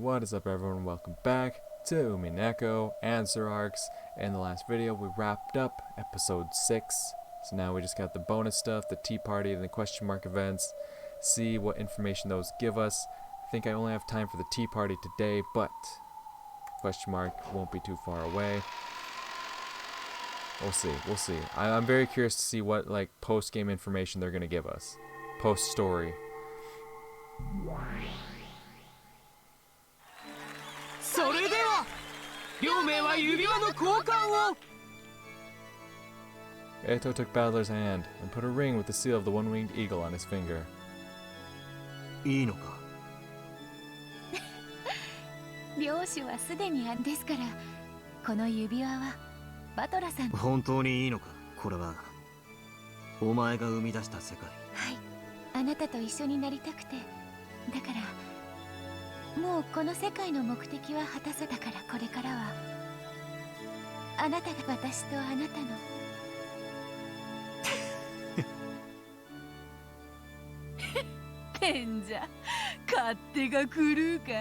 What is up, everyone? Welcome back to Umineko Answer Arcs. In the last video we wrapped up episode 6, so now we just got the bonus stuff, the tea party and the question mark events. See what information those give us. I think I only have time for the tea party today, but question mark won't be too far away. We'll see. I'm very curious to see what like post-game information they're gonna give us. Post-story. Beto took Battler's hand and put a ring with the seal of the one-winged eagle on his finger. いいのか領主はすでにあんですから、この指輪はバトラさん。本当にいいのかこれは。お前が生み出した世界。はい、あなたと一緒になりたくて。だからもうこの世界の目的は果たせたから、これからはあなたが私とあなたのてんじゃ勝手が狂うか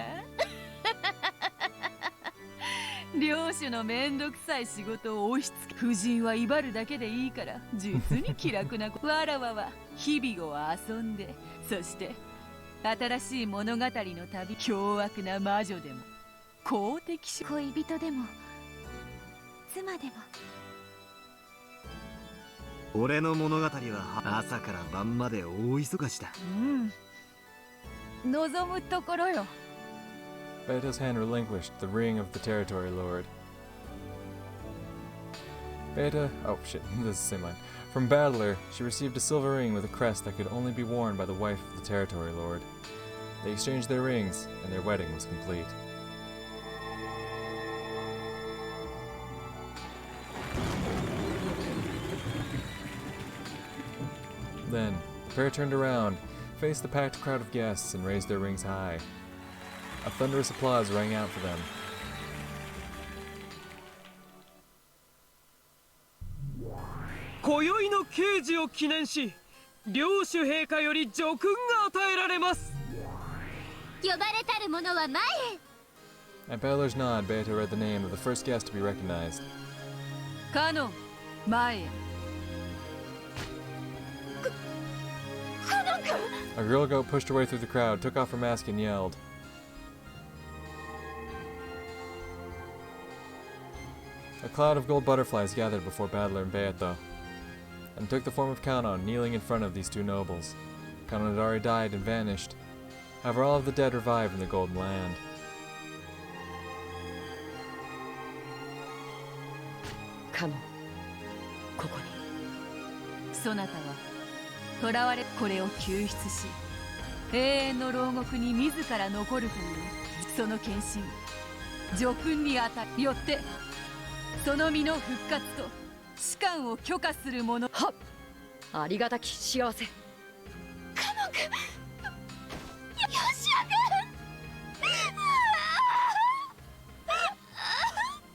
領主のめんどくさい仕事を押し付け、夫人は威張るだけでいいから実に気楽なわらわは日々を遊んで、そして新しい物語の旅、凶悪な魔女でも公的恋人でも妻でも。俺の物語は朝から晩まで大忙しだ。望むところよ。Beto's hand relinquished the ring of the territory lord. Oh shit, this is the same line. From Battler, she received a silver ring with a crest that could only be worn by the wife of the territory lord. They exchanged their rings, and their wedding was complete. Then, the pair turned around, faced the packed crowd of guests, and raised their rings high. A thunderous applause rang out for them. 今宵の慶事を記念し、領主陛下より叙勲が与えられます。呼ばれたる者は前へ。 At Battler's nod, Beto read the name of the first guest to be recognized. カノン、前へ。カノン君。 A girl goat pushed her way through the crowd, took off her mask, and yelled. A cloud of gold butterflies gathered before Battler and Beto, and took the form of Kanon, kneeling in front of these two nobles. Kanon had already died and vanished. However, all of the dead revived in the Golden Land. カノン、ここに。そなたは囚われ、これを救出し、永遠の牢獄に自ら残るというその献身、叙勲にあたりよって、その身の復活と士官を許可する者。はっ、ありがたき幸せ。カノン君、ヨシア君。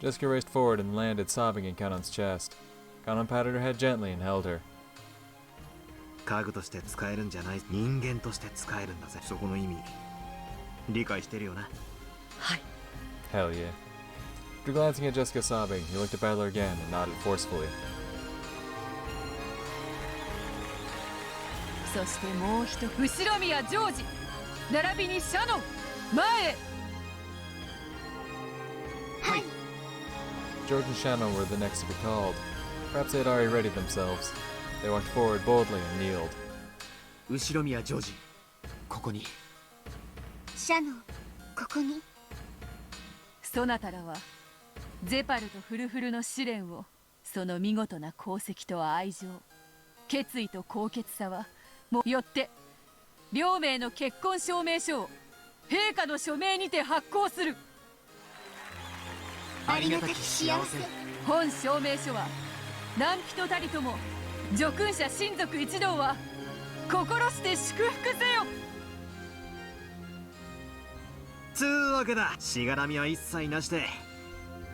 Jessica raced forward and landed sobbing in Kanon's chest. Kanon patted her head gently and held her. 家具として使えるんじゃない、人間として使えるんだぜ。そこの意味理解してるよな。はい。 Hell yeah. After glancing at Jessica sobbing, he looked at Battler again and nodded forcefully. そしてもう一人、後宮ジョージ、並びにシャノン、前へ。はい。George and Shannon were the next to be called. Perhaps they had already readied themselves. They walked forward boldly and kneeled. 後宮ジョージ、ここに。シャノン、ここに。そなたらはゼパルとフルフルの試練を、その見事な功績と愛情、決意と高潔さはもよって両名の結婚証明書を陛下の署名にて発行する。ありがたき幸せ。本証明書は何人たりとも叙勲者親族一同は心して祝福せよ。つうわけだ。しがらみは一切なしで、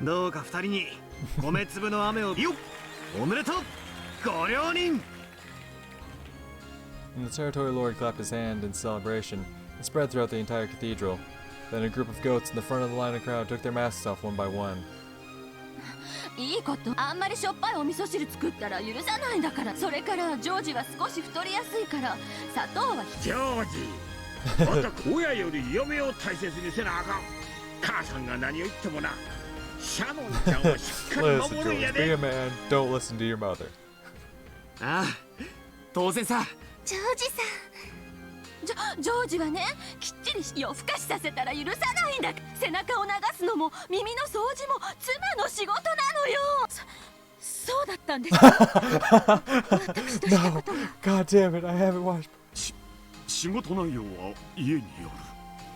どうか二人に米粒の雨をよっ。おめでとうご両人。 And the territory lord clapped his hand in celebration and spread throughout the entire cathedral. Then a group of goats in the front of the line of crowd took their masks off one by one. いいこと。あんまりしょっぱいお味噌汁作ったら許さないんだから。それからジョージは少し太りやすいから砂糖は。ジョージ、男親より嫁を大切にせなあかん。母さんが何を言ってもな、シャノンちゃんをしっかり Listen, 守るん George, や be で。 a man. Don't listen to your mother. ああ、当然さ。ジョージさん。ジョージはね、きっちり夜更かしさせたら許さないんだ。背中を流すのも耳の掃除も妻の仕事なのよ。そうだったんですか。私としたことが。God damn it, I haven't watched. 仕事内容は家によ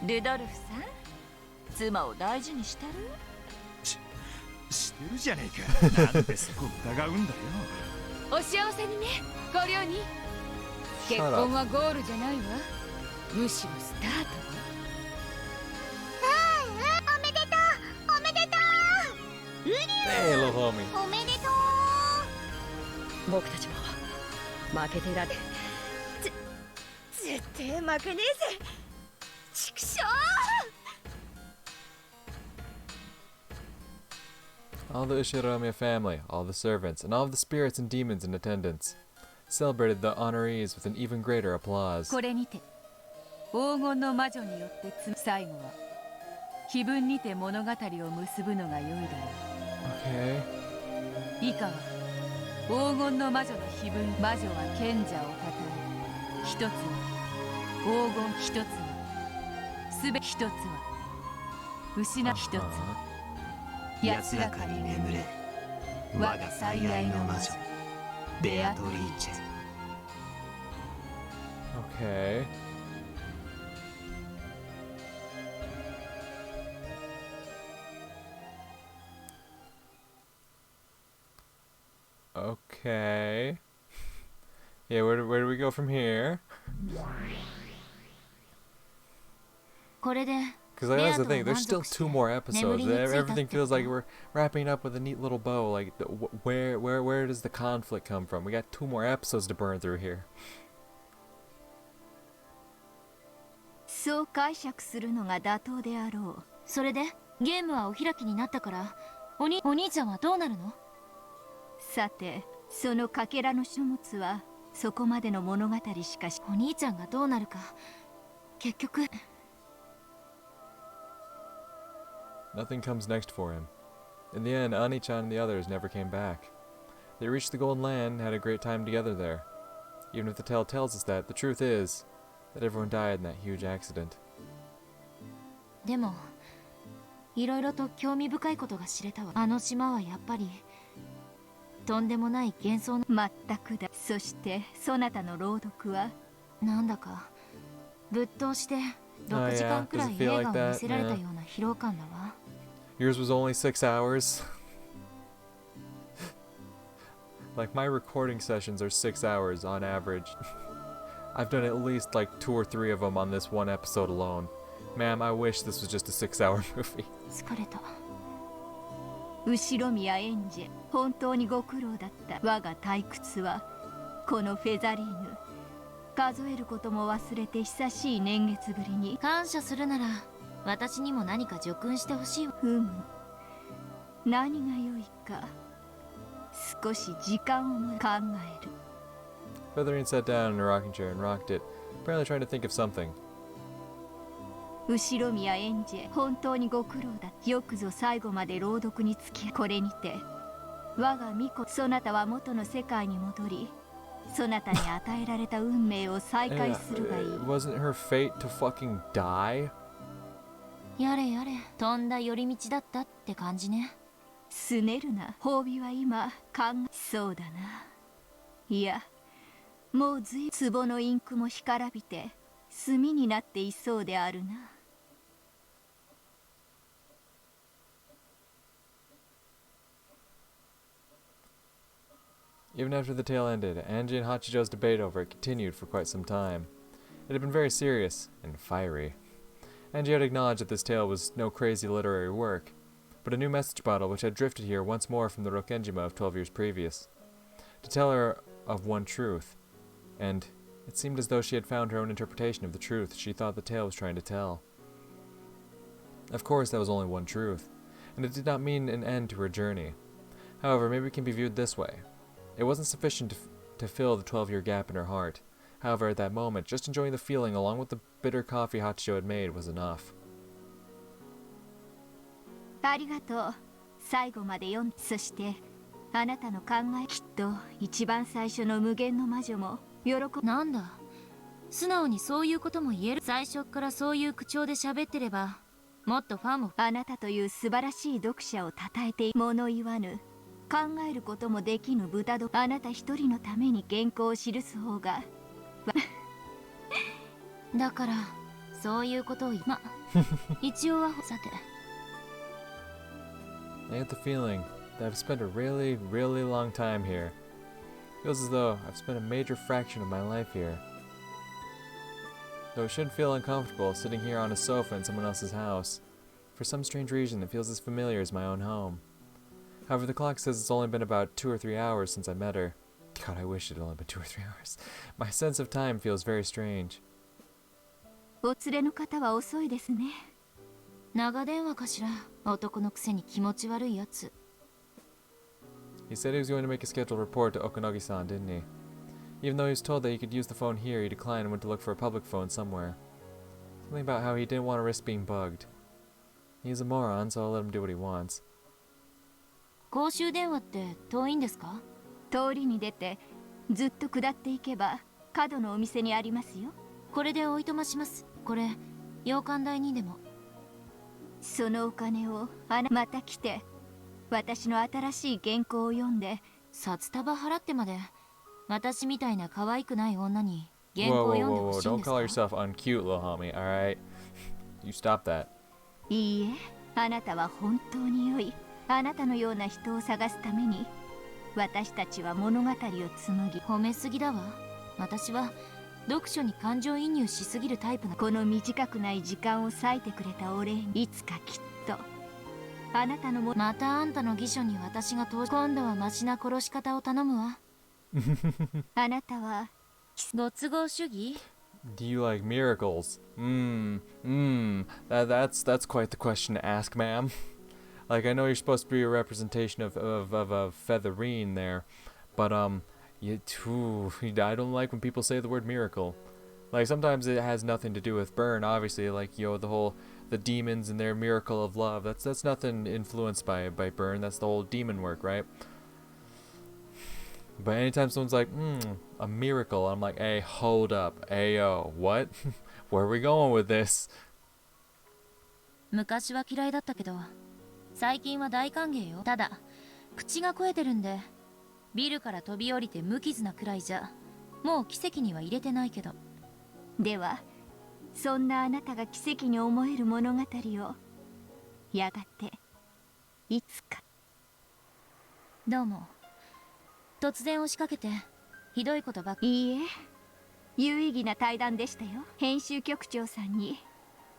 る。ルドルフさん、妻を大事にしてる？してるじゃねえか。なんでそこ疑うんだよ。お幸せにね、ご両人。結婚はゴールじゃないわ。むしろスタート。おめでとう、おめでとう。Hey, little homie. おめでとう。僕たちも負けてられ。絶対負けねえぜ。畜生。All the Ushiromiya family, all the servants, and all of the spirits and demons in attendance celebrated the honorees with an even greater applause. これにて黄金の魔女によって最後は気分にて物語を結ぶのが良いだろう。 Okay. 以下は黄金の魔女の碑文。魔女は賢者をたたえ、一つは黄金、一つはすべ、一つは失、一つは安らかに眠れ、我が最愛の魔女ベアトリーチェ。 Okay. Okay. Yeah, where do we go from here? これで Because like, that's the thing, there's still 2 more episodes. Everything feels like we're wrapping up with a neat little bow. Like, where does the conflict come from? We got 2 more episodes to burn through here. そう解釈するのが妥当であろう。それでゲームはお開きになったからお兄ちゃんはどうなるの？さて、そのかけらの書物はそこまでの物語しかし。お兄ちゃんがどうなるか結局。 Nothing comes next for him. In the end, Ani-chan and the others never came back. They reached the Golden Land and had a great time together there. Even if the tale tells us that, the truth is that everyone died in that huge accident. でもいろいろと興味深いことが知れたわ。あの島はやっぱりとんでもない幻想の。まったくだ。そしてそなたの朗読はなんだかぶっ通して6時間くらい映画を見せられたような疲労感だわ。 Yours was only 6 hours. Like, my recording sessions are 6 hours on average. I've done at least like 2 or 3 of them on this one episode alone. Ma'am, I wish this was just a 6-hour movie. 疲れた。後ろ宮エンジェ、本当にご苦労だった。我が退屈はこのフェザリーヌ、数えることも忘れて久しい年月ぶりに。感謝するなら私にも何か助君してほしい。何が良いか少し時間を考える。 Featherine sat down in a rocking chair and rocked it, apparently trying to think of something. 後ろ宮エンジェ、本当にご苦労だ。よくぞ最後まで朗読に付き合い。これにて我が巫女、そなたは元の世界に戻り、そなたに与えられた運命を再開するがいい。 Wasn't her fate to fucking die? やれやれ、とんだ寄り道だったって感じね。すねるな。褒美は今そうだな。いや、もうずい壺のインクも干からびて炭になっていそうであるな。Even after the tale ended, Angie and Hachijo's debate over it continued for quite some time. It had been very serious and fiery. Angie had acknowledged that this tale was no crazy literary work, but a new message bottle which had drifted here once more from the Rokenjima of 12 years previous, to tell her of one truth, and it seemed as though she had found her own interpretation of the truth she thought the tale was trying to tell. Of course, that was only one truth, and it did not mean an end to her journey. However, maybe it can be viewed this way. It wasn't sufficient to fill the 12-year gap in her heart. However, at that moment, just enjoying the feeling along with the bitter coffee Hachiyo had made was enough. ありがとう。最後まで読んで、そしてあなたの考え、きっと一番最初の無限の魔女も喜ぶ。なんだ、素直にそういうことも言える。最初からそういう口調で喋ってればもっとファンも。あなたという素晴らしい読者を称えて物言わぬ、考えることもできぬ豚ど。あなた一人のために原稿を記す方がだからそういうことを一応はさて。I get the feeling that I've spent a really, really long time here. Feels as though I've spent a major fraction of my life here. Though it shouldn't feel uncomfortable sitting here on a sofa in someone else's house. For some strange reason, it feels as familiar as my own home. However, the clock says it's only been about 2 or 3 hours since I met her. God, I wish it had only been 2 or 3 hours. My sense of time feels very strange. お連れの方は遅いですね。長電話かしら。男のくせに気持ち悪いやつ。He said he was going to make a scheduled report to Okonogi-san, didn't he? Even though he was told that he could use the phone here, he declined and went to look for a public phone somewhere. Something about how he didn't want to risk being bugged. He's a moron, so I'll let him do what he wants. 公衆電話って遠いんですか？通りに出てずっと下っていけば角のお店にありますよ。これでおいとまします。これ洋館代にでも。そのお金をまた来て私の新しい原稿を読んで札束払ってまで私みたいな可愛くない女に原稿を読んでほしいんですか？ Don't call yourself uncute, little homie, alright? You stop that. いいえ、あなたは本当に良い。あなたのような人を探すために私たちは物語を紡ぎ。褒めすぎだわ。私は読書に感情移入しすぎるタイプな。この短くない時間を割いてくれたお礼にいつかきっとあなたのまたあんたの義書に私が今度はマシな殺し方を頼むわ。あなたはご都合主義？ Do you like miracles? That's quite the question to ask, ma'am. Like, I know you're supposed to be a representation of Featherine there, but I don't like when people say the word miracle. Like, sometimes it has nothing to do with burn, obviously, like, the demons and their miracle of love. That's nothing influenced by burn. That's the whole demon work, right? But anytime someone's like, a miracle, I'm like, hey, hold up. Ayo, what? Where are we going with this? 昔は嫌いだったけど最近は大歓迎よ。ただ口が肥えてるんでビルから飛び降りて無傷なくらいじゃもう奇跡には入れてないけど。ではそんなあなたが奇跡に思える物語をやがていつか。どうも。突然押しかけてひどいことばっかり。いいえ、有意義な対談でしたよ。編集局長さんに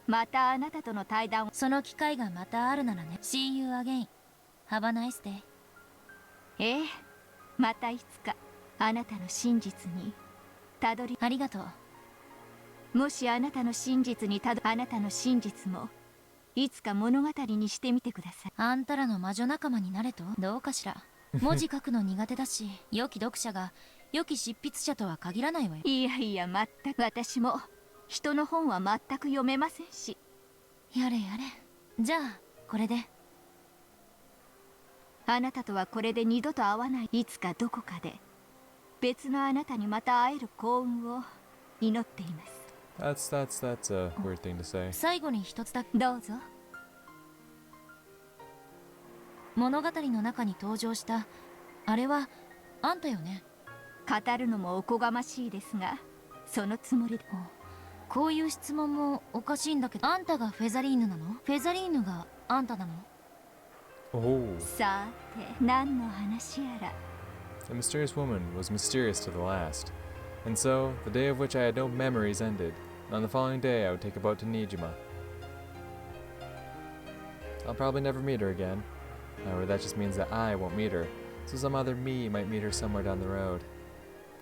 またあなたとの対談を。その機会がまたあるならね。See you again. Have a nice day. ええ、またいつかあなたの真実にたどり。ありがとう。もしあなたの真実にあなたの真実もいつか物語にしてみてください。あんたらの魔女仲間になれと？どうかしら。文字書くの苦手だし良き読者が良き執筆者とは限らないわよ。いやいや、全く。私も人の本は全く読めませんし。やれやれ。じゃあこれで。あなたとはこれで二度と会わない。いつかどこかで別のあなたにまた会える幸運を祈っています。That's a weird thing to say. 最後に一つだけ。どうぞ。物語の中に登場したあれはあんたよね。語るのもおこがましいですがそのつもりで。こういう質問もおかしいんだけど、あんたがフェザリーヌなの？フェザリーヌがあんたなの？ Oh. さて何の話やら。 The mysterious woman was mysterious to the last, and so the day of which I had no memories ended. On the following day I would take a boat to Nijima. I'll probably never meet her again. However, that just means that I won't meet her, so some other me might meet her somewhere down the road.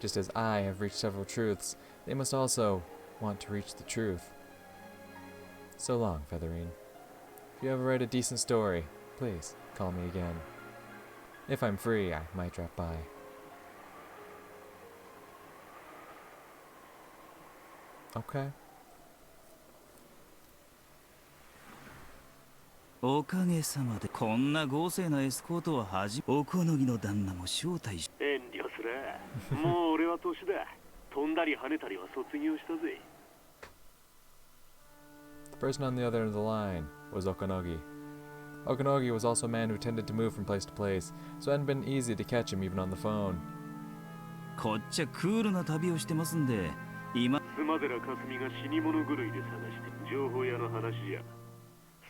Just as I have reached several truths, they must also want to reach the truth. So long, Featherine. you ever write a decent story, please call me again. If I'm free, I might drop by. Okay. おかげさまでこんな豪勢なエスコートはお好みの旦那も招待し遠慮する。もう俺は年だ。飛んだり跳ねたりは卒業したぜ。The person on the other end of the line was Okanogi. Okanogi was also a man who tended to move from place to place, so it hadn't been easy to catch him even on the phone. こっちゃクールな旅をしてますんで今妻寺かすみが死に物狂いで探して情報屋の話じゃ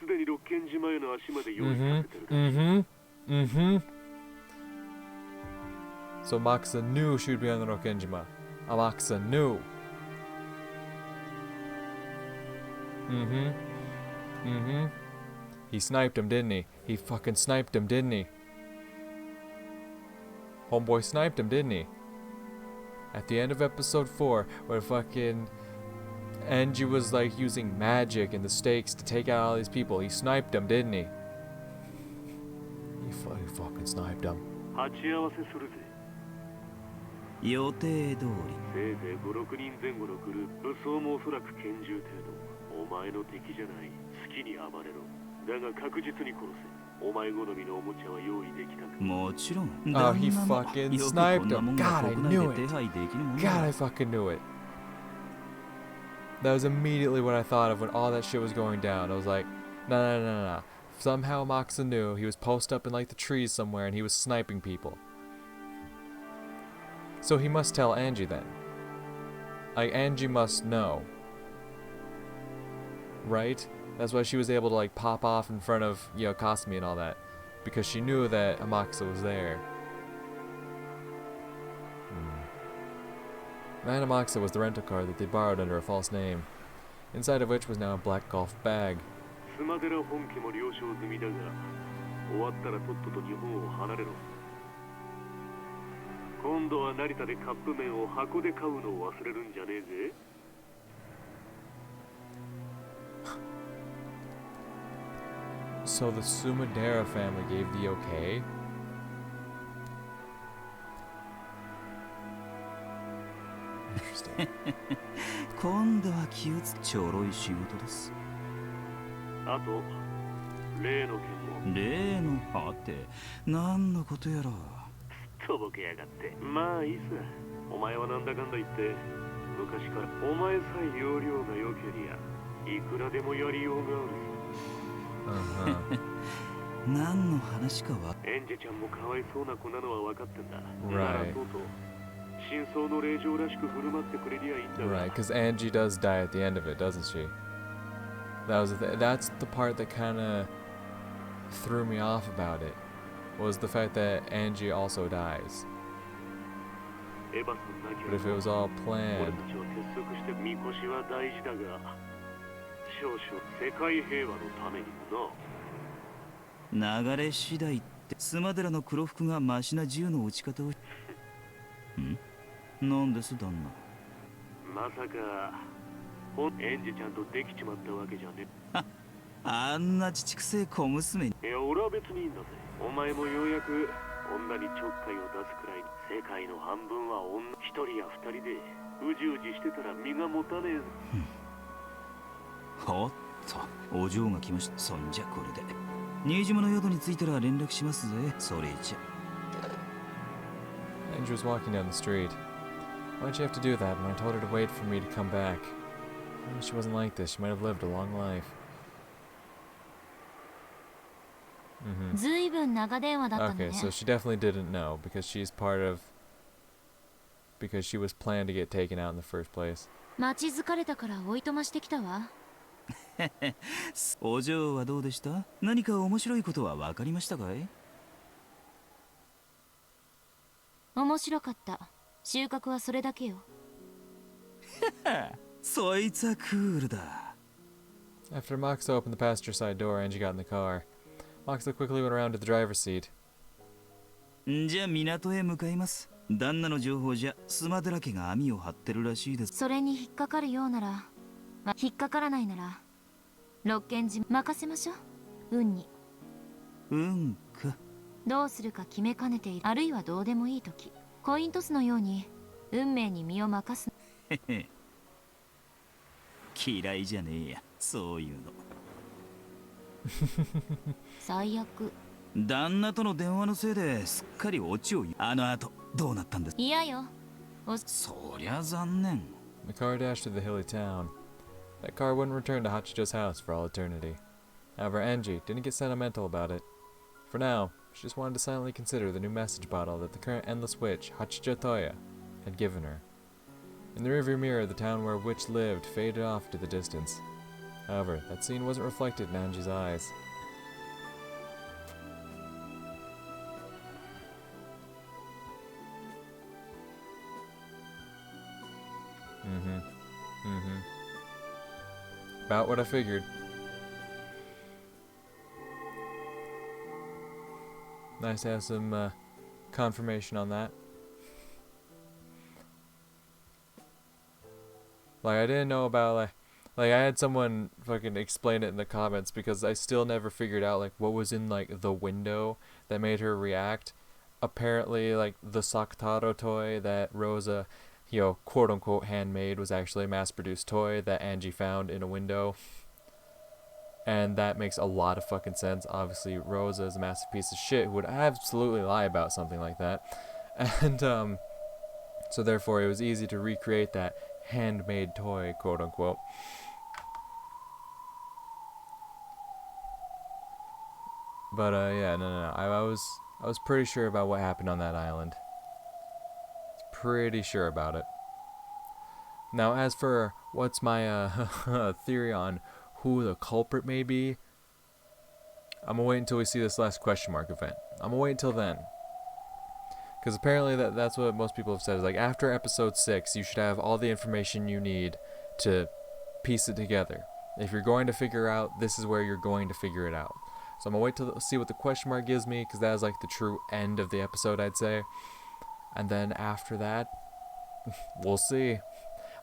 すでに六軒島への足まで用意させてるらしい。So Maxa knew she would be on the Rokenjima. Amaxa knew. He sniped him, didn't he? He fucking sniped him, didn't he? Homeboy sniped him, didn't he? At the end of episode 4, where fucking Angie was like using magic and the stakes to take out all these people, he sniped him, didn't he? He fucking sniped him. 鉢合わせするぜ。予定通りせいぜい5、6人前後のグループ。武装もおそらく拳銃程度。お前の敵じゃない。好きに暴れろ。だが確実に殺せ。お前好みのおもちゃは用意できたか。もちろん Oh, he 旦那も fucking よく sniped こんなも him. んが God, I 国内 knew で it. 手配できるもん God, だ I fucking knew it. That was immediately what I thought of when all that shit was going down. I was like, no. Somehow Maxa knew he was posted up in like the trees somewhere and he was sniping people. So he must tell Angie then. Like, Angie must know. Right? That's why she was able to like pop off in front of, you know, Kasumi and all that. Because she knew that Amaxa was there. And Amaxa was the rental car that they borrowed under a false name, inside of which was now a black golf bag. 妻寺本家も了承済みだが、終わったらとっとと日本を離れろ。今度は成田でカップ麺を箱で買うのを忘れるんじゃねえぜ。So the Sumadera family gave the okay? Interesting. 今度は気をつちょろい仕事です。あと、例の件も。例のはて何のことやら。とぼけやがって。まあいいさ。お前はなんだかんだ言って昔からお前さえ要領が良けりゃいくらでもやりようがあるさ。何の話かは。エンジェちゃんもかわいそうな子なのは分かってんだ。 Right. ならそうと真相の令状らしく振る舞ってくれりゃいいんだが。 Right, because Angie does die at the end of it, doesn't she? That's the part that kind of threw me off about it, was the fact that Angie also dies. エバスなきゃ But if it was all 俺 planned, たちは結束してみこしは大事だが少々世界平和のためにな。流れ次第ってスマデラの黒服がマシな銃の撃ち方をなんです旦那。まさかエンジェちゃんとできちまったわけじゃね。あんなちちくせえ小娘に。いや俺は別にいいんだぜ。お前もようやく女にちょっかいを出すくらいに世界の半分は女一人や二人でうじうじしてたら身が持たねえぜ。おっとお嬢が来ました。そんじゃこれで新島の宿に着いたら連絡しますぜ。それじゃ。 Angie was walking down the street. Why'd she have to do that when I told her to wait for me to come back? Maybe she wasn't like this. She might have lived a long life. ずいぶん長電話だったの Okay, ね。 so she definitely didn't know because she's part of. Because she was planned to get taken out in the first place. 待ち疲れたからおいとましてきたわ。お嬢はどうでした？何か面白いことは分かりましたかい？面白かった。収穫はそれだけよ。そいつはクールだ。 After Moxa opened the passenger side door, Angie got in the car. Moxa quickly went around to the driver's seat. じゃあ港へ向かいます。旦那の情報じゃスマデラ家が網を張ってるらしいです。それに引っかかるようなら、引っかからないなら、六軒寺任せましょう。運にうんか。どうするか決めかねている、あるいはどうでもいい時、コイントスのように運命に身を任す。へへ。嫌いじゃねえや、そういうの。最悪。旦那との電話のせいですっかりオチを。あの後どうなったんです？嫌よ。そりゃ残念。 The car dashed through the hilly town. That car wouldn't return to Hachijo's house for all eternity. However, Angie didn't get sentimental about it. For now, she just wanted to silently consider the new message bottle that the current endless witch, Hachijo Toya, had given her. In the rearview mirror, the town where a witch lived faded off to the distance. However, that scene wasn't reflected in Angie's eyes. About what I figured. Nice to have some confirmation on that. Like, I didn't know about, like I had someone fucking explain it in the comments because I still never figured out, like, what was in, like, the window that made her react. Apparently, like, the Sakutaro toy that Rosa, you know, quote-unquote handmade was actually a mass-produced toy that Angie found in a window. And that makes a lot of fucking sense. Obviously, Rosa is a massive piece of shit who would absolutely lie about something like that. And, so therefore it was easy to recreate that handmade toy, quote-unquote. But, yeah, no. I was pretty sure about what happened on that island. Pretty sure about it. Now, as for what's my theory on who the culprit may be, I'm gonna wait until we see this last question mark event. I'm gonna wait until then. Because apparently that's what most people have said. Is like, after episode 6, you should have all the information you need to piece it together. If you're going to figure out, this is where you're going to figure it out. So I'm gonna wait to see what the question mark gives me, because that is like the true end of the episode, I'd say. And then after that, we'll see.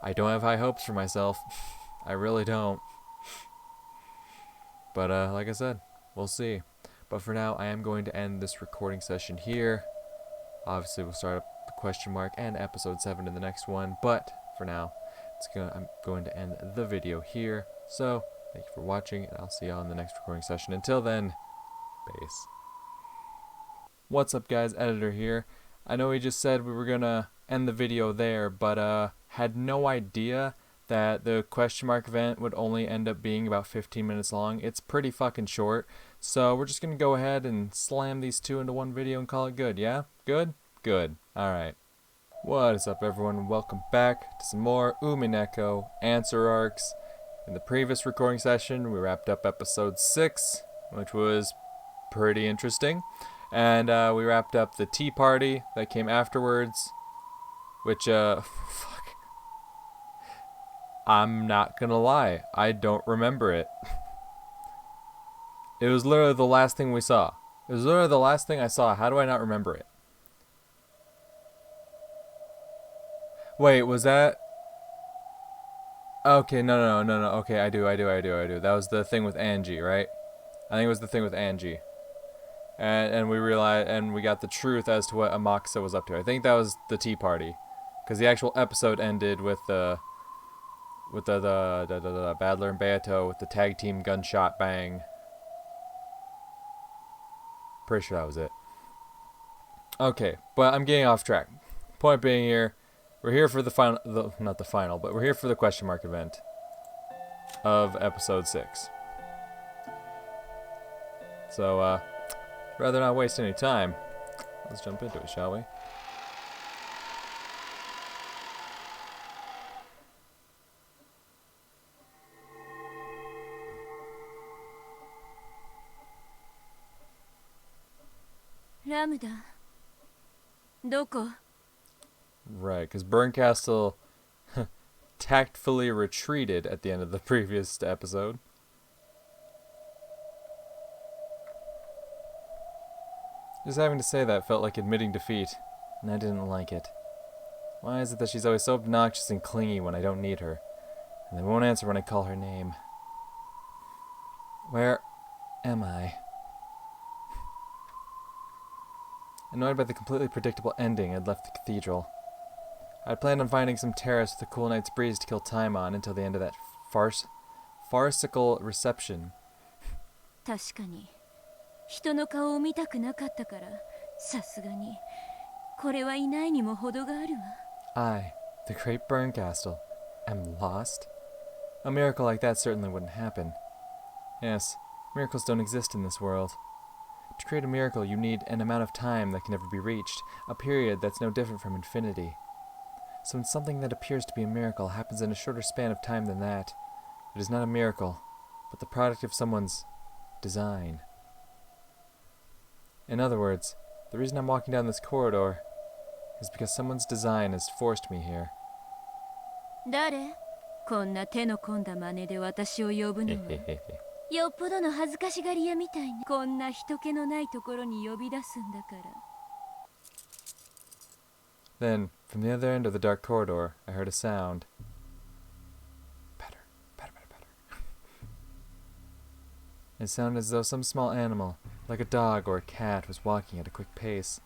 I don't have high hopes for myself. I really don't. But like I said, we'll see. But for now, I am going to end this recording session here. Obviously, we'll start up the question mark and episode 7 in the next one. But for now, I'm going to end the video here. So, thank you for watching, and I'll see y'all in the next recording session. Until then, peace. What's up, guys? Editor here. I know we just said we were gonna end the video there, but had no idea that the question mark event would only end up being about 15 minutes long. It's pretty fucking short. So we're just gonna go ahead and slam these two into one video and call it good, yeah? Good? Good. Alright. What is up, everyone? Welcome back to some more Umineko answer arcs. In the previous recording session, we wrapped up episode 6, which was pretty interesting. And we wrapped up the tea party that came afterwards, which, fuck. I'm not gonna lie, I don't remember it. It was literally the last thing we saw. It was literally the last thing I saw. How do I not remember it? Wait, was that... Okay, no. Okay, I do. That was the thing with Angie, right? I think it was the thing with Angie. And we realized, and we got the truth as to what Amakusa was up to. I think that was the tea party. Because the actual episode ended with the Battler and Beato with the tag team gunshot bang. Pretty sure that was it. Okay, but I'm getting off track. Point being here, we're here for the final, not the final, but we're here for the question mark event of episode 6. So, rather not waste any time, let's jump into it, shall we? Ramda. Doko? Right, because Burncastle tactfully retreated at the end of the previous episode. Just having to say that felt like admitting defeat, and I didn't like it. Why is it that she's always so obnoxious and clingy when I don't need her, and then won't answer when I call her name? Where am I? Annoyed by the completely predictable ending, I'd left the cathedral. I'd planned on finding some terrace with a cool night's breeze to kill time on until the end of that farcical reception. 確かに人の顔を見たくなかったからさすがにこれはいないにも程があるわ I, the great burn castle, am lost? A miracle like that certainly wouldn't happen. Yes, miracles don't exist in this world. To create a miracle, you need an amount of time that can never be reached, a period that's no different from infinity. So when something that appears to be a miracle happens in a shorter span of time than that, it is not a miracle, but the product of someone's design. In other words, the reason I'm walking down this corridor is because someone's design has forced me here. 誰こんな手の込んだ真似で私を呼ぶのはよっぽどの恥ずかしがり屋みたいねこんな人気のないところに呼び出すんだから Then, from the other end of the dark corridor, I heard a sound. Patter, patter, patter, patter. It sounded as though some small animal, like a dog or a cat, was walking at a quick pace.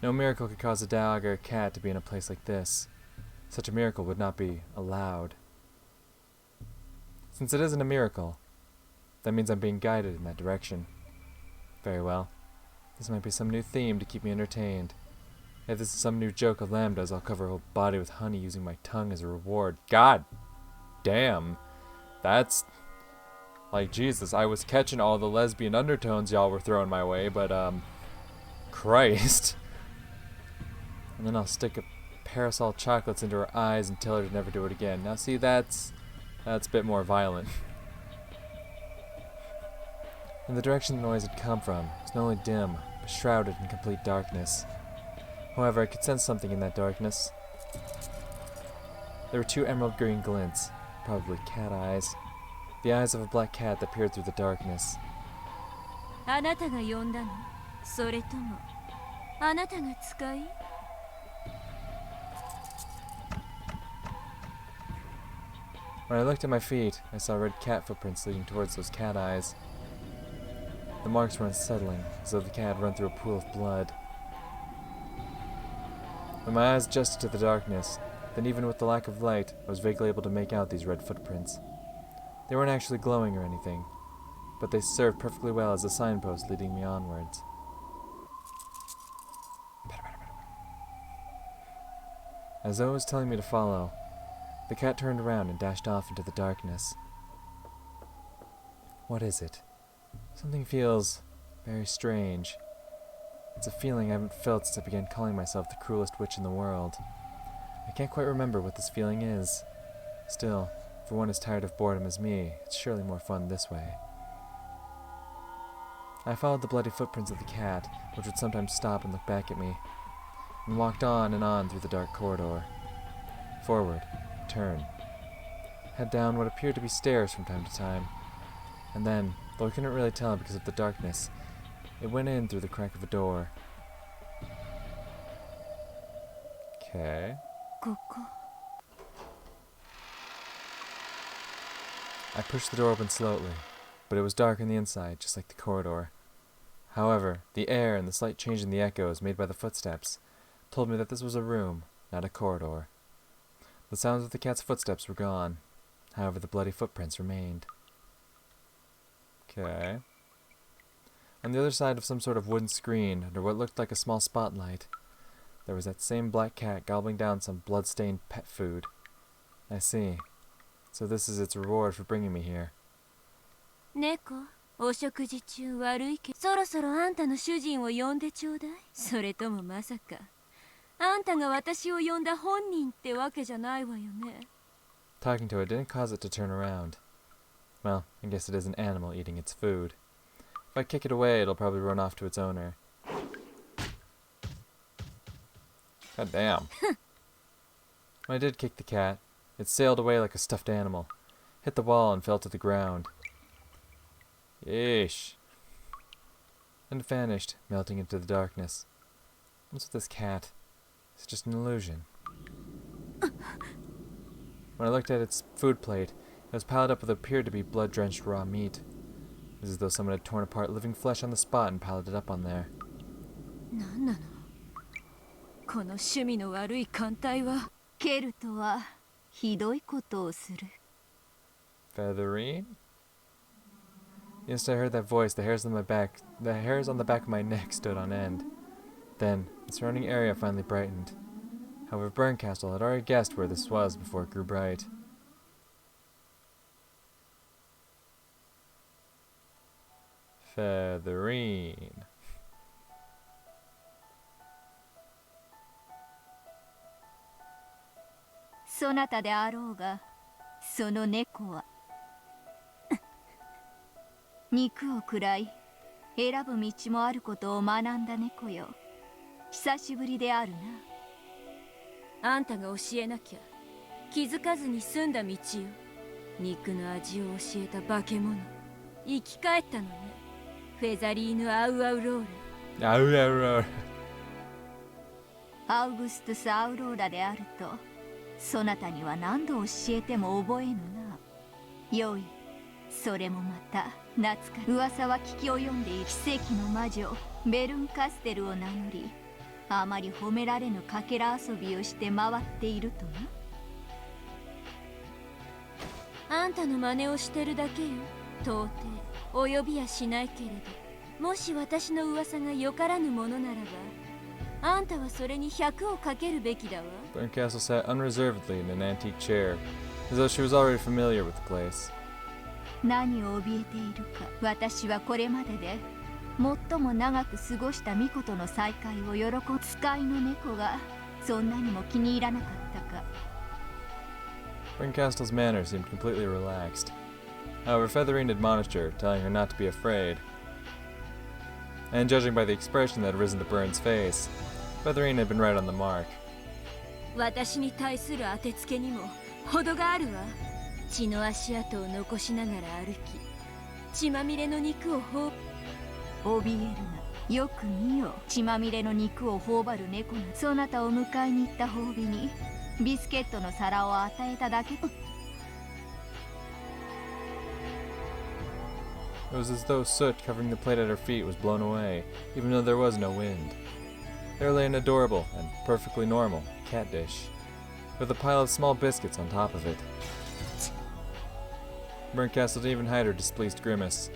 No miracle could cause a dog or a cat to be in a place like this. Such a miracle would not be allowed. Since it isn't a miracle, that means I'm being guided in that direction. Very well. This might be some new theme to keep me entertained. If this is some new joke of Lambda's, I'll cover her whole body with honey using my tongue as a reward. God damn. That's... like, Jesus, I was catching all the lesbian undertones y'all were throwing my way, but, Christ. And then I'll stick a parasol chocolates into her eyes and tell her to never do it again. Now see, that's a bit more violent. In the direction the noise had come from, it was not only dim, but shrouded in complete darkness. However, I could sense something in that darkness. There were two emerald green glints, probably cat eyes. The eyes of a black cat that peered through the darkness. あなたが呼んだのそれともあなたが使い When I looked at my feet, I saw red cat footprints leading towards those cat eyes. The marks were unsettling, as though the cat had run through a pool of blood. When my eyes adjusted to the darkness, then even with the lack of light, I was vaguely able to make out these red footprints. They weren't actually glowing or anything, but they served perfectly well as a signpost leading me onwards. As though it was telling me to follow, the cat turned around and dashed off into the darkness. What is it? Something feels very strange. It's a feeling I haven't felt since I began calling myself the cruelest witch in the world. I can't quite remember what this feeling is. Still, for one as tired of boredom as me, it's surely more fun this way. I followed the bloody footprints of the cat, which would sometimes stop and look back at me, and walked on and on through the dark corridor. Forward, turn. Head down what appeared to be stairs from time to time. And then, though I couldn't really tell because of the darkness, it went in through the crack of a door. Okay. ここ I pushed the door open slowly, but it was dark on the inside, just like the corridor. However, the air and the slight change in the echoes made by the footsteps told me that this was a room, not a corridor. The sounds of the cat's footsteps were gone. However, the bloody footprints remained. Okay. On the other side of some sort of wooden screen, under what looked like a small spotlight, there was that same black cat gobbling down some blood-stained pet food. I see. So this is its reward for bringing me here. 猫お食事中悪いけどそろそろあんたの主人を呼んでちょうだいそれともまさかあんたが私を呼んだ本人ってわけじゃないわよね Talking to it didn't cause it to turn around. Well, I guess it is an animal eating its food. If I kick it away, it'll probably run off to its owner. God damn. When I did kick the cat, it sailed away like a stuffed animal, hit the wall and fell to the ground. Yeesh. Then it vanished, melting into the darkness. What's with this cat? It's just an illusion. When I looked at its food plate, it was piled up with what appeared to be blood-drenched raw meat. It was as though someone had torn apart living flesh on the spot and piled it up on there. なんなのこの趣味の悪い艦隊は。ケルトはひどいことをする。Featherine? Yes, I heard that voice. The hairs on the back of my neck stood on end. Then, the surrounding area finally brightened. However, Burncastle had already guessed where this was before it grew bright. Featherine. そなたであろうが、その猫は肉を食らい選ぶ道もあることを学んだ猫よ。久しぶりであるな。あんたが教えなきゃ気づかずに済んだ道よ。肉の味を教えた化け物、生き返ったのね。フェザリーヌ・アウアウローラ。アウアウローラ。アウグストゥス・アウローラであると、そなたには何度教えても覚えぬな。よい、それもまた懐かしい。噂は聞き及んでいる。奇跡の魔女ベルンカステルを名乗り、あまり褒められぬかけら遊びをして回っているとな。あんたの真似をしてるだけよ。到底お呼びやしないけれど、もし私の噂がよからぬものならば、あんたはそれに100をかけるべきだわ。 Burncastle sat unreservedly in an antique chair, as though she was already familiar with the place. 何を怯えているか。私はこれまでで最も長く過ごした巫女との再会を喜ぶ。使いの猫がそんなにも気に入らなかったか。 Burncastle's manner seemed completely relaxed. However, Featherine admonished her, telling her not to be afraid. And judging by the expression that had risen to Burn's face, Featherine had been right on the mark. 私に対する当てつけにも程があるわ。血の足跡を残しながら歩き、血まみれの肉を怯えるな。よく見よ。血まみれの肉を頬張る猫な。そなたを迎えに行った褒美にビスケットの皿を与えただけ。 It was as though soot covering the plate at her feet was blown away, even though there was no wind. There lay an adorable and perfectly normal cat dish, with a pile of small biscuits on top of it. Burncastle didn't even hide her displeased grimace.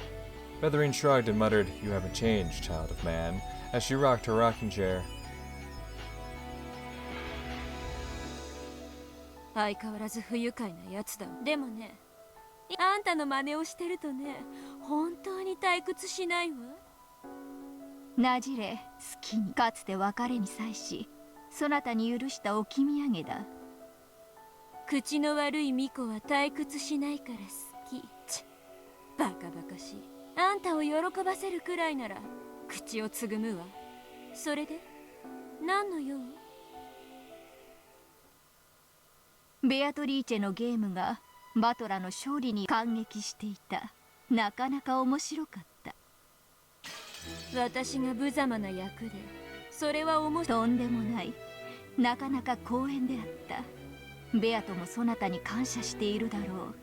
Featherine shrugged and muttered, "You haven't changed, child of man," as she rocked her rocking chair. 相変わらず不愉快なやつだ。でもね、あんたの真似をしてるとね、本当に退屈しないわ。なじれ、好きに。かつて別れに際し、そなたに許した置き土産だ。口の悪い巫女は退屈しないから好き。バカバカしい。あんたを喜ばせるくらいなら口をつぐむわ。それで何の用？ベアトリーチェのゲームがバトラの勝利に感激していた。なかなか面白かった。私が無様な役で、それはとんでもない。なかなか光栄であった。ベアトもそなたに感謝しているだろう。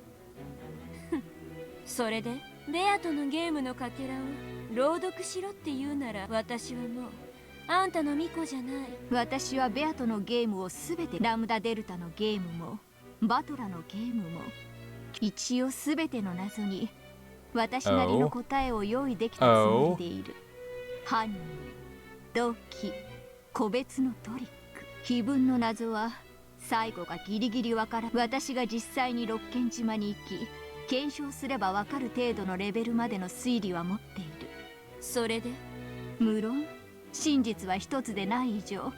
それでベアトのゲームのかけらを朗読しろって言うなら、私はもうあんたの巫女じゃない。私はベアトのゲームをすべて、ラムダデルタのゲームもバトラのゲームも、一応すべての謎に私なりの答えを用意できたつもりでいる。犯人、動機、個別のトリック、碑文の謎は最後がギリギリわからん。私が実際に六軒島に行き検証すればわかる程度のレベルまでの推理は持っている。それで無論真実は一つでない以上、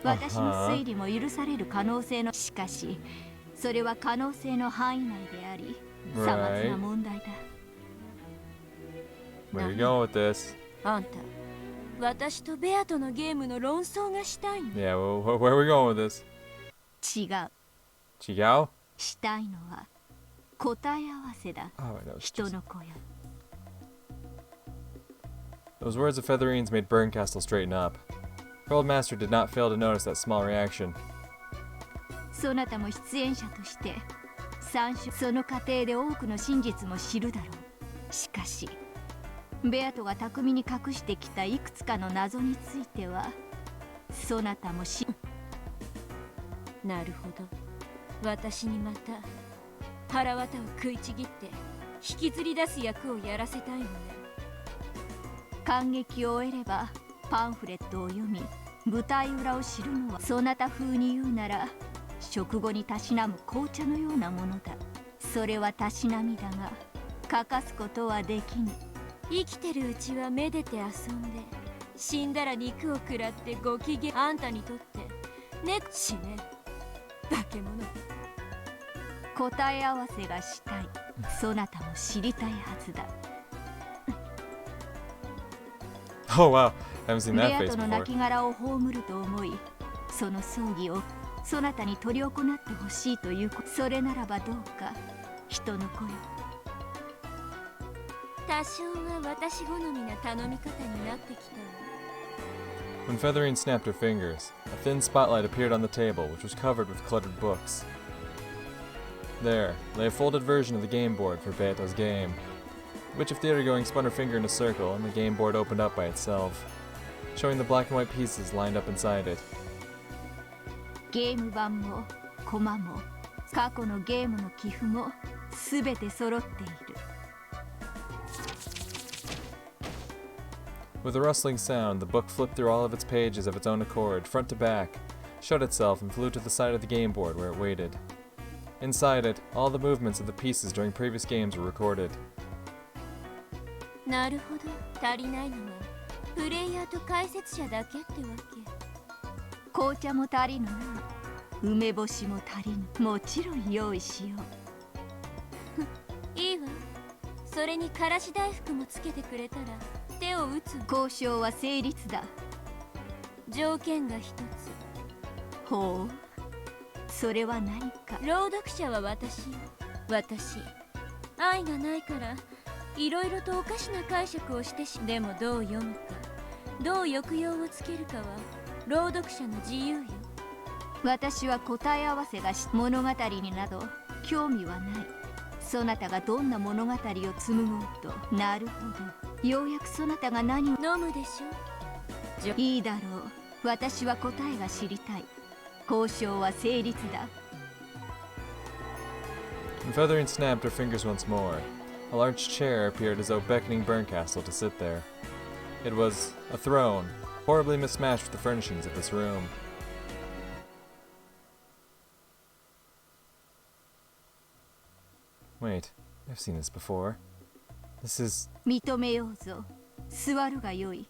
私の推理も許される可能性の、しかしそれは可能性の範囲内であり、さまつな問題だ。Where are you going with this? あんた、私とベアとのゲームの論争がしたいの？ Yeah, well, where are we going with this? 違う。Chigao? したいのは答え合わせだ。 Oh, I know. 人の子よ。 Those words of Featherine's made Burncastle straighten up. Her old master did not fail to notice that small reaction. そなたも出演者としてその過程で多くの真実も知るだろう。しかしベアトが巧みに隠してきたいくつかの謎についてはそなたもなるほど。私にまた腹渡を食いちぎって引きずり出す役をやらせたいのね。感激を終えればパンフレットを読み舞台裏を知るのはそなた風に言うなら食後にたしなむ紅茶のようなものだ。それはたしなみだが欠かすことはできぬ。生きてるうちはめでて遊んで、死んだら肉を食らってご機嫌。あんたにとってね死ね化け物。答え合わせがしたい。そなたも知りたいはずだ。Oh wow, I haven't seen ベ that ア face トの before. 亡骸を葬ると思い、その葬儀をそなたに執り行ってほしいということ。それならばどうか人の子よ。多少は私好みな頼み方になってきたわ。When Featherine snapped her fingers, a thin spotlight appeared on the table, which was covered with cluttered books. There lay a folded version of the game board for Beato's game. Witch of Theatergoing spun her finger in a circle, and the game board opened up by itself, showing the black and white pieces lined up inside it. ゲーム版もコマも過去のゲームの寄付もすべて揃っている。With a rustling sound, the book flipped through all of its pages of its own accord, front to back, shut itself, and flew to the side of the game board where it waited. Inside it, all the movements of the pieces during previous games were recorded. なるほど。足りないのはプレイヤーと解説者だけってわけ。紅茶も足りぬな。梅干しも足りぬ。もちろん用意しよいいわ。それにからし大福もつけてくれたら手を打つ。う。交渉は成立だ。条件が一つ。ほう、それは何か。朗読者は私。愛がないからいろいろとおかしな解釈をしてし。でもどう読むか、どう抑揚をつけるかは朗読者の自由よ。私は答え合わせが物語になど興味はない。そなたがどんな物語を紡ごうと。なるほど。ようやくそなたが何を。飲むでしょ。いいだろう。私は答えが知りたい。交渉は成立だ。And Featherine snapped her fingers once more. A large chair appeared as though beckoning Burncastle to sit there. It was a throne, horribly mismatched with the furnishings of this room. Wait, I've seen this before. This is... 認めようぞ。座るがよい。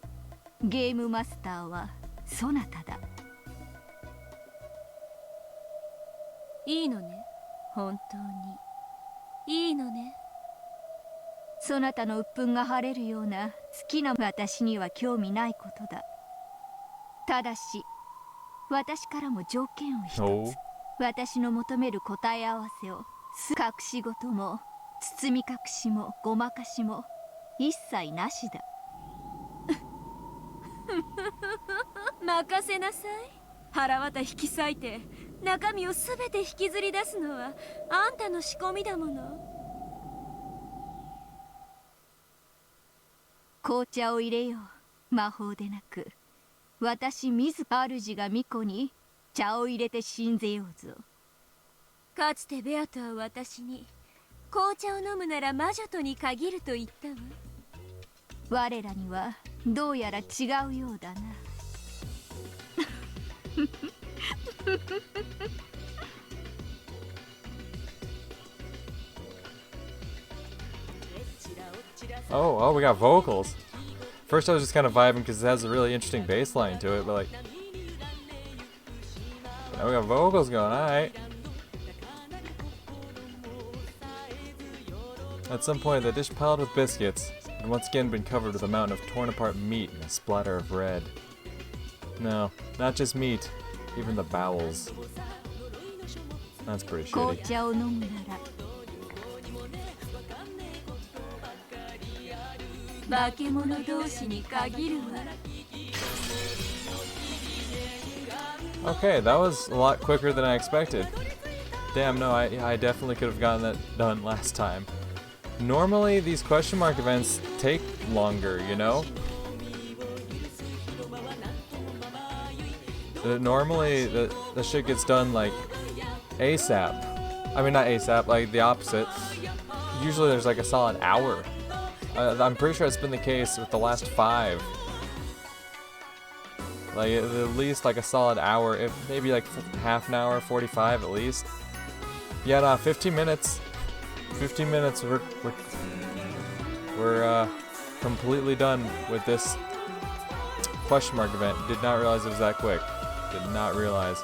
ゲームマスターはそなただ。いいのね。本当にいいのね。そなたの鬱憤が晴れるような好きな。私には興味ないことだ。ただし私からも条件を一つ。 Oh. 私の求める答え合わせを隠し事も包み隠しもごまかしも一切なしだ。任せなさい。腹渡引き裂いて中身をすべて引きずり出すのはあんたの仕込みだもの。紅茶を入れよう。魔法でなく私自ら主が巫女に茶を入れて信ぜようぞ。かつてベアトは私に紅茶を飲むなら魔女とに限ると言ったわ。我らにはどうやら違うようだな。Oh, we got vocals. First I was just kind of vibing because it has a really interesting bass line to it, but like... Now we got vocals going, alright. At some point, the dish piled with biscuits had once again been covered with a mountain of torn apart meat and a splatter of red. No, not just meat, even the bowels. That's pretty 紅 shitty. 茶を飲むなら。化け物同士に限るわ。 Okay, that was a lot quicker than I expected. Damn, no, I definitely could have gotten that done last time. Normally, these question mark events take longer, you know? Normally, the shit gets done, like, ASAP. I mean, not ASAP, like, the opposite. Usually there's, like, a solid hour. I'm pretty sure it's been the case with the last 5. Like, at least, like, a solid hour, if maybe, like, half an hour, 45 at least. Yeah, nah, 15 minutes. 15 minutes, we're completely done with this question mark event. Did not realize it was that quick. Did not realize.